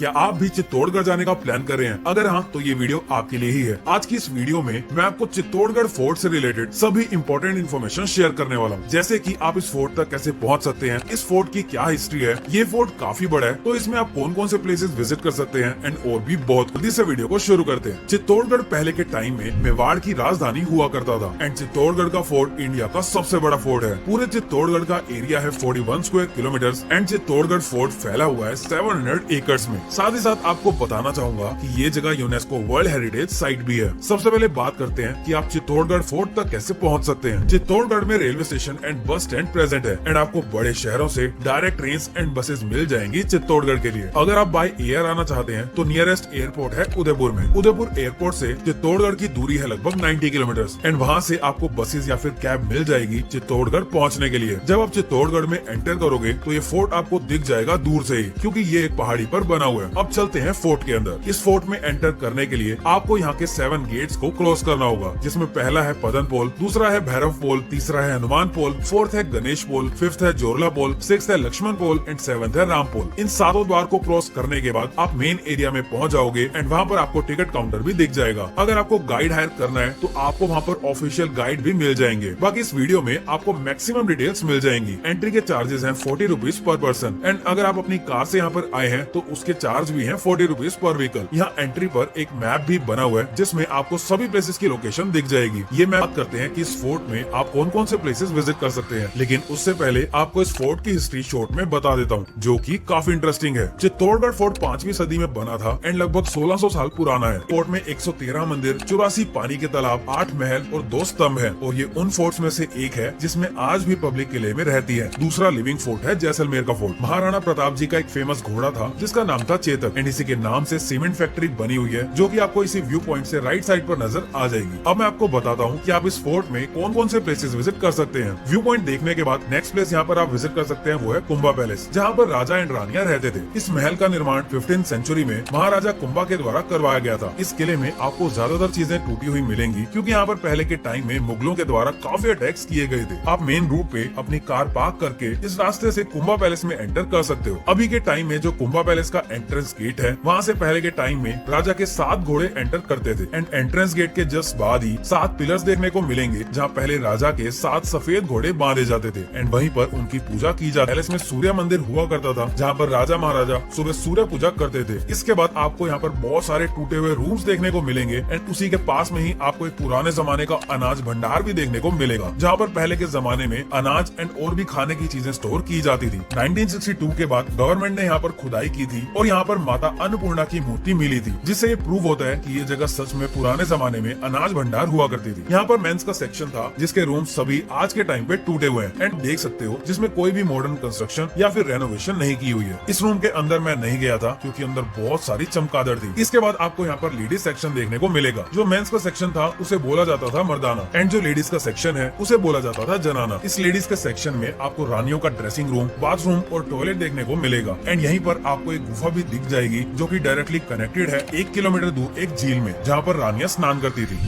क्या आप भी चित्तौड़गढ़ जाने का प्लान कर रहे हैं? अगर हाँ तो ये वीडियो आपके लिए ही है। आज की इस वीडियो में मैं आपको चित्तौड़गढ़ फोर्ट से रिलेटेड सभी इंपॉर्टेंट इन्फॉर्मेशन शेयर करने वाला हूँ, जैसे कि आप इस फोर्ट तक कैसे पहुंच सकते हैं, इस फोर्ट की क्या हिस्ट्री है, ये फोर्ट काफी बड़ा है तो इसमें आप कौन कौन से प्लेसेस विजिट कर सकते हैं एंड और भी बहुत। जल्दी से वीडियो को शुरू करते हैं। चित्तौड़गढ़ पहले के टाइम में मेवाड़ की राजधानी हुआ करता था एंड चित्तौड़गढ़ का फोर्ट इंडिया का सबसे बड़ा फोर्ट है। पूरे चित्तौड़गढ़ का एरिया है 41 square kilometre and Chittorgarh fort फैला हुआ है 700 एकर्स में। साथ ही साथ आपको बताना चाहूंगा कि ये जगह यूनेस्को वर्ल्ड हेरिटेज साइट भी है। सबसे पहले बात करते हैं कि आप चित्तौड़गढ़ फोर्ट तक कैसे पहुंच सकते हैं। चित्तौड़गढ़ में railway station and bus stand present है एंड आपको बड़े शहरों से डायरेक्ट ट्रेन एंड बसेस मिल जाएंगी चित्तौड़गढ़ के लिए। अगर आप बाय एयर आना चाहते हैं तो नियरेस्ट एयरपोर्ट है उदयपुर में। उदयपुर एयरपोर्ट से चित्तौड़गढ़ की दूरी है लगभग 90 किलोमीटर एंड वहाँ से आपको बसेस या फिर कैब मिल जाएगी चित्तौड़गढ़ पहुँचने के लिए। जब आप चित्तौड़गढ़ में एंटर करोगे तो ये फोर्ट आपको दिख जाएगा दूर से ही, क्योंकि ये एक पहाड़ी पर बना हुआ है। अब चलते हैं फोर्ट के अंदर। इस फोर्ट में एंटर करने के लिए आपको यहाँ के 7 गेट्स को क्रॉस करना होगा, जिसमें पहला है पदन पोल, दूसरा है भैरव पोल, तीसरा है हनुमान पोल, फोर्थ है गणेश पोल, फिफ्थ है जोरला पोल, सिक्स्थ है लक्ष्मण पोल एंड 7th है राम पोल। इन सातों द्वार को क्रॉस करने के बाद आप मेन एरिया में पहुंच जाओगे एंड वहाँ पर आपको टिकट काउंटर भी दिख जाएगा। अगर आपको गाइड हायर करना है तो आपको वहाँ पर ऑफिशियल गाइड भी मिल जाएंगे। बाकी इस वीडियो में आपको मैक्सिमम डिटेल्स मिल जाएंगी। एंट्री के चार्जेस हैं 40 रुपीज पर पर्सन एंड अगर आप अपनी कार से यहाँ पर आए हैं तो उसके चार्ज भी हैं 40 रुपीज पर व्हीकल। यहाँ एंट्री पर एक मैप भी बना हुआ है जिसमें आपको सभी प्लेसेस की लोकेशन दिख जाएगी। ये मैप करते हैं कि इस फोर्ट में आप कौन कौन से प्लेसेस विजिट कर सकते हैं, लेकिन उससे पहले आपको इस फोर्ट की हिस्ट्री शॉर्ट में बता देता हूँ, जो कि काफी इंटरेस्टिंग है। चित्तौड़गढ़ फोर्ट 5वीं सदी में बना था एंड लगभग 1600 साल पुराना है। फोर्ट में 113 मंदिर, 84 पानी के तालाब, 8 महल और 2 स्तंभ है और ये उन फोर्ट्स में से एक है जिसमें आज भी पब्लिक किले में रहती है। दूसरा लिविंग फोर्ट है जैसलमेर का फोर्ट। महाराणा प्रताप जी का एक फेमस घोड़ा था जिसका नाम था चेतक एंड इसी के नाम से सीमेंट फैक्ट्री बनी हुई है, जो कि आपको इसी व्यू पॉइंट से राइट साइड पर नजर आ जाएगी। अब मैं आपको बताता हूँ कि आप इस फोर्ट में कौन कौन से प्लेसेस विजिट कर सकते हैं। व्यू पॉइंट देखने के बाद नेक्स्ट प्लेस यहाँ पर आप विजिट कर सकते हैं वो है कुंभा पैलेस, जहाँ पर राजा एंड रानियां रहते थे। इस महल का निर्माण 15th सेंचुरी में महाराजा कुंभा के द्वारा करवाया गया था। इस किले में आपको ज्यादातर चीजें टूटी हुई मिलेंगी, क्योंकि यहाँ पर पहले के टाइम में मुगलों के द्वारा काफी अटैक्स किए गए थे। आप मेन रूट पे अपनी कार पार्क करके इस रास्ते से कुंभा पैलेस में एंटर कर सकते हो। अभी के टाइम में जो कुंभा पैलेस का एंट्रेंस गेट है, वहाँ से पहले के टाइम में राजा के 7 घोड़े एंटर करते थे एंड एंट्रेंस गेट के जस्ट बाद ही 7 पिलर्स देखने को मिलेंगे, जहाँ पहले राजा के 7 सफेद घोड़े बांधे जाते थे एंड वहीं पर उनकी पूजा की जाती। पैलेस में सूर्य मंदिर हुआ करता था, जहाँ पर राजा महाराजा सुबह सूर्य पूजा करते थे। इसके बाद आपको यहाँ पर बहुत सारे टूटे हुए रूम्स देखने को मिलेंगे एंड उसी के पास में ही आपको एक पुराने जमाने का अनाज भंडार भी देखने को मिलेगा, जहाँ पर पहले के जमाने में अनाज एंड और भी खाने की चीजें स्टोर की जाती थी। 1962 के बाद गवर्नमेंट ने यहाँ पर खुदाई की थी और यहाँ पर माता अन्नपूर्णा की मूर्ति मिली थी, जिससे ये प्रूव होता है कि ये जगह सच में पुराने जमाने में अनाज भंडार हुआ करती थी। यहाँ पर मेंस का सेक्शन था जिसके रूम सभी आज के टाइम पे टूटे हुए हैं एंड देख सकते हो, जिसमें कोई भी मॉडर्न कंस्ट्रक्शन या फिर रेनोवेशन नहीं की हुई है। इस रूम के अंदर मैं नहीं गया था क्योंकि अंदर बहुत सारी चमगादड़ थी। इसके बाद आपको यहाँ पर लेडीज सेक्शन देखने को मिलेगा। जो मेंस का सेक्शन था उसे बोला जाता था मर्दाना एंड जो लेडीज का सेक्शन है उसे बोला जाता था जनाना। इस लेडीज के सेक्शन में आपको रानियों का ड्रेसिंग रूम, बाथरूम और टॉयलेट देखने को मिलेगा एंड यहीं पर आपको एक गुफा भी दिख जाएगी, जो कि डायरेक्टली कनेक्टेड है 1 किलोमीटर दूर एक झील में, जहाँ पर रानियां स्नान करती थी।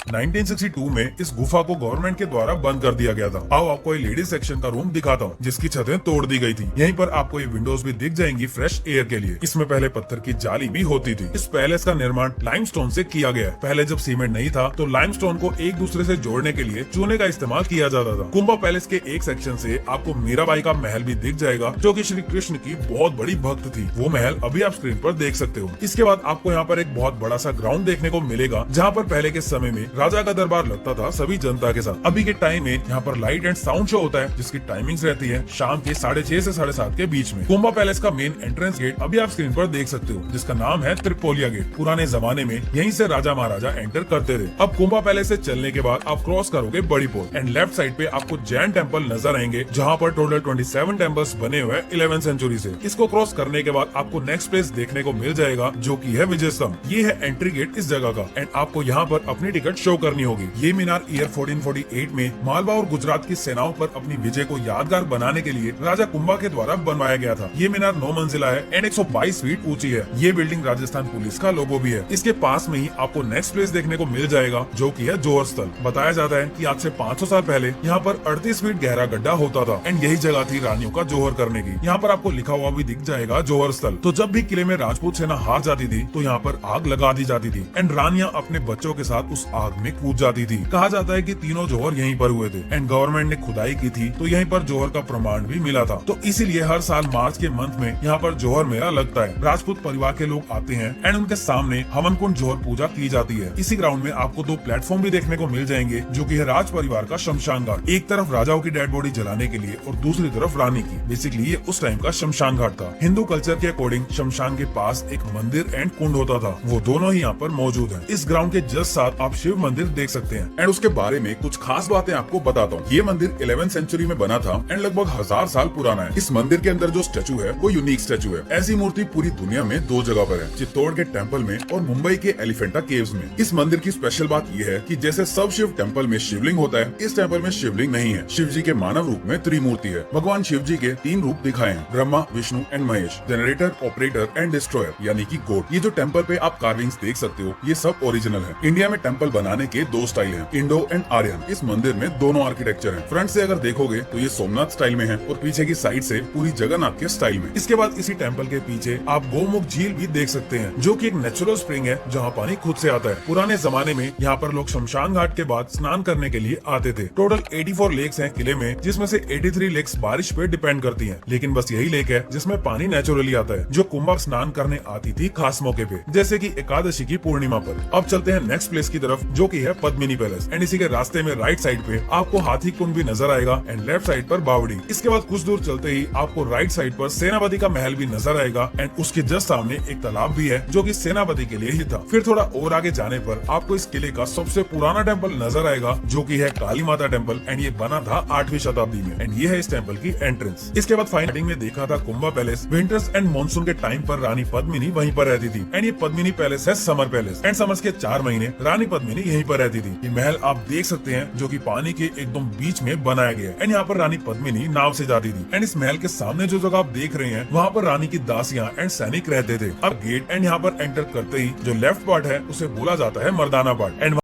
1962 में इस गुफा को गवर्नमेंट के द्वारा बंद कर दिया गया था। आओ आपको ये लेडीज सेक्शन का रूम दिखाता हूँ, जिसकी छतें तोड़ दी गई थी। यहीं पर आपको ये विंडोज भी दिख जाएंगी फ्रेश एयर के लिए। इसमें पहले पत्थर की जाली भी होती थी। इस पैलेस का निर्माण लाइमस्टोन से किया गया है। पहले जब सीमेंट नहीं था तो लाइमस्टोन को एक दूसरे से जोड़ने के लिए चूने का इस्तेमाल किया जाता था। कुंभा पैलेस के एक सेक्शन से आपको मीराबाई का महल भी दिख जाएगा, जो कि श्री कृष्ण की बहुत बड़ी भक्त थी। वो महल अभी आप स्क्रीन पर देख सकते हो। इसके बाद आपको यहाँ पर एक बहुत बड़ा सा ग्राउंड देखने को मिलेगा, जहाँ पर पहले के समय में राजा का दरबार लगता था सभी जनता के साथ। अभी के टाइम में यहाँ पर लाइट एंड साउंड शो होता है, जिसकी टाइमिंग्स रहती है शाम के 6:30 से 7:30 के बीच में। कुंभा पैलेस का मेन एंट्रेंस गेट अभी आप स्क्रीन पर देख सकते हो, जिसका नाम है त्रिपोलिया गेट। पुराने जमाने में यहीं से राजा महाराजा एंटर करते थे। अब कुंभा पैलेस से चलने के बाद आप क्रॉस करोगे बड़ी पोल एंड लेफ्ट साइड पे आपको जैन टेम्पल नजर आएंगे, जहाँ पर टोटल 27 टेम्पल्स बने हुए 11th सेंचुरी से। इसको क्रॉस करने के बाद आपको नेक्स्ट प्लेस देखने को मिल जाएगा, जो की है विजय स्तंभ। ये है एंट्री गेट इस जगह का एंड आपको यहाँ पर अपनी टिकट शो करनी होगी। ये मीनार ईयर 1448 में मालवा और गुजरात की सेनाओं पर अपनी विजय को यादगार बनाने के लिए राजा कुंभा के द्वारा बनवाया गया था। ये मीनार 9 मंजिला है एंड 122 फीट ऊंची है। ये बिल्डिंग राजस्थान पुलिस का लोगो भी है। इसके पास में ही आपको नेक्स्ट प्लेस देखने को मिल जाएगा जो की है जोहर स्थल। बताया जाता है कि आज से 500 साल पहले यहाँ पर 38 फीट गहरा गड्ढा होता था एंड यही जगह थी रानियों का जोहर करने की। यहाँ पर आपको लिखा हुआ भी दिख जाएगा जोहर स्थल। तो जब भी किले में राजपूत सेना हार जाती थी तो यहाँ पर आग लगा दी जाती थी एंड रानियां अपने बच्चों के साथ उस आग में कूद जाती थी। कहा जाता है कि तीनों जोहर यहीं पर हुए थे एंड गवर्नमेंट ने खुदाई की थी तो यहीं पर जोहर का प्रमाण भी मिला था। तो इसीलिए हर साल मार्च के मंथ में यहाँ पर जोहर मेला लगता है। राजपूत परिवार के लोग आते हैं एंड उनके सामने हवन कुंड जोहर पूजा की जाती है। इसी ग्राउंड में आपको 2 प्लेटफॉर्म भी देखने को मिल जाएंगे जो की है राज परिवार का शमशान घाट। एक तरफ राजाओं की डेड बॉडी जलाने के लिए और दूसरी तरफ रानी की। बेसिकली ये उस टाइम का शमशान घाट था। हिंदू कल्चर के अकॉर्डिंग शमशान के पास एक मंदिर एंड कुंड होता था, वो दोनों ही यहाँ पर मौजूद है। इस ग्राउंड के जस्ट साथ आप शिव मंदिर देख सकते हैं एंड उसके बारे में कुछ खास बातें आपको बताता हूँ। ये मंदिर 11th सेंचुरी में बना था एंड लगभग 1000 साल पुराना है। इस मंदिर के अंदर जो स्टेचू है वो यूनिक स्टेचू है। ऐसी मूर्ति पूरी दुनिया में 2 जगह पर है, चित्तौड़ के टेम्पल में और मुंबई के एलिफेंटा केव्स में। इस मंदिर की स्पेशल बात यह है कि जैसे सब शिव टेम्पल में शिवलिंग होता है, इस टेम्पल में शिवलिंग नहीं है। शिव जी के मानव रूप में त्रिमूर्ति है। भगवान शिव जी के 3 रूप दिखाए हैं, Brahma, Vishnu and Mahesh, generator, operator and destroyer यानी कि गॉड। ये जो टेम्पल पे आप कार्विंग्स देख सकते हो ये सब ओरिजिनल है। इंडिया में टेम्पल बनाने के 2 स्टाइल हैं, इंडो एंड आर्यन। इस मंदिर में दोनों आर्किटेक्चर हैं। फ्रंट से अगर देखोगे तो ये सोमनाथ स्टाइल में है और पीछे की साइड से पूरी जगन्नाथ के स्टाइल में। इसके बाद इसी टेम्पल के पीछे आप गोमुख झील भी देख सकते हैं जो कि एक नेचुरल स्प्रिंग है जहाँ पानी खुद से आता है। पुराने जमाने में यहाँ पर लोग शमशान घाट के बाद स्नान करने के लिए आते थे। टोटल 84 लेक्स हैं किले में, जिसमें से 83 लेक्स बारिश पे डिपेंड करती हैं। लेकिन बस यही लेक है जिसमें पानी नेचुरली आता है, जो कुंभा स्नान करने आती थी खास मौके पे, जैसे कि एकादशी की पूर्णिमा पर। अब चलते हैं नेक्स्ट प्लेस की तरफ जो की है पद्मिनी पैलेस एंड इसी के रास्ते में राइट साइड पे आपको हाथी कुंड भी नजर आएगा एंड लेफ्ट साइड पर बावड़ी। इसके बाद कुछ दूर चलते ही आपको राइट साइड पर सेनापति का महल भी नजर आएगा एंड उसके जस्ट सामने एक तालाब भी है जो कि सेनापति के लिए ही था। फिर थोड़ा और आगे जाने पर आपको इस किले का सबसे पुराना टेम्पल नजर आएगा जो कि है काली माता टेम्पल एंड ये बना था 8वीं शताब्दी में एंड ये है इस टेम्पल की एंट्रेंस। इसके बाद फाइनल में देखा था Kumbha palace. Winters and monsoon के टाइम पर रानी पद्मिनी वहीं पर रहती थी एंड ये पद्मिनी पैलेस है समर पैलेस एंड समर्स के 4 महीने रानी पद्मिनी यहीं पर रहती थी। ये महल आप देख सकते हैं जो कि पानी के एकदम बीच में बनाया गया है एंड यहाँ पर रानी पद्मिनी नाव से जाती थी एंड इस महल के सामने जो जगह आप देख रहे हैं वहाँ पर रानी की दासियां एंड सैनिक रहते थे। अब गेट एंड यहाँ पर एंटर करते ही जो लेफ्ट पार्ट है उसे बोला जाता है मर्दाना पार्ट एंड